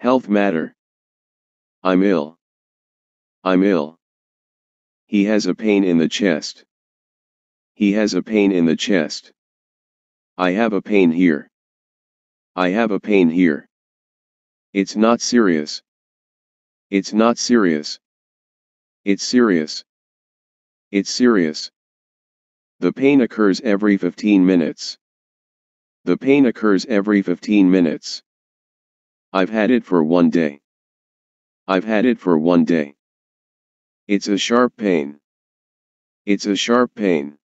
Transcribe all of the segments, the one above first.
Health matter. I'm ill. I'm ill. He has a pain in the chest. He has a pain in the chest. I have a pain here. I have a pain here. It's not serious. It's not serious. It's serious. It's serious. The pain occurs every 15 minutes. The pain occurs every 15 minutes. I've had it for 1 day. I've had it for 1 day. It's a sharp pain. It's a sharp pain.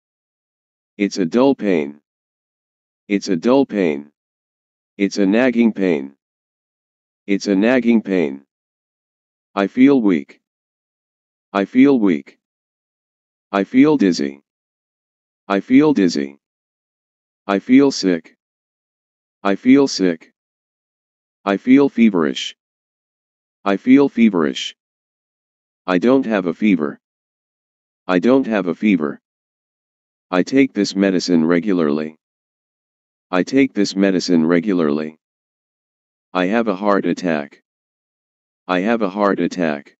It's a dull pain. It's a dull pain. It's a nagging pain. It's a nagging pain. I feel weak. I feel weak. I feel dizzy. I feel dizzy. I feel sick. I feel sick. I feel feverish. I feel feverish. I don't have a fever. I don't have a fever. I take this medicine regularly. I take this medicine regularly. I have a heart attack. I have a heart attack.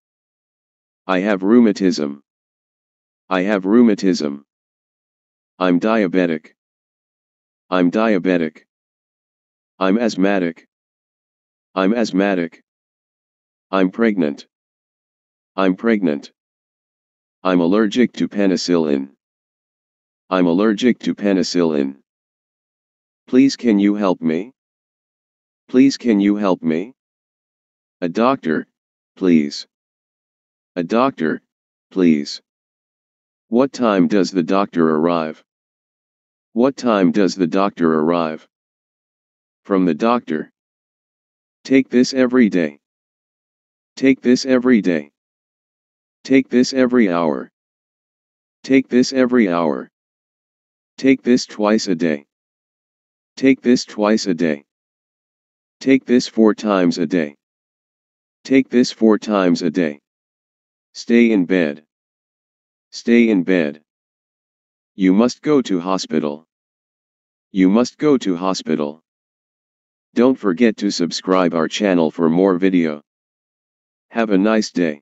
I have rheumatism. I have rheumatism. I'm diabetic. I'm diabetic. I'm asthmatic. I'm asthmatic. I'm pregnant. I'm pregnant. I'm allergic to penicillin. I'm allergic to penicillin. Please can you help me? Please can you help me? A doctor, please. A doctor, please. What time does the doctor arrive? What time does the doctor arrive? From the doctor. Take this every day. Take this every day. Take this every hour. Take this every hour. Take this twice a day. Take this twice a day. Take this 4 times a day. Take this 4 times a day. Stay in bed. Stay in bed. You must go to hospital. You must go to hospital. Don't forget to subscribe our channel for more video. Have a nice day.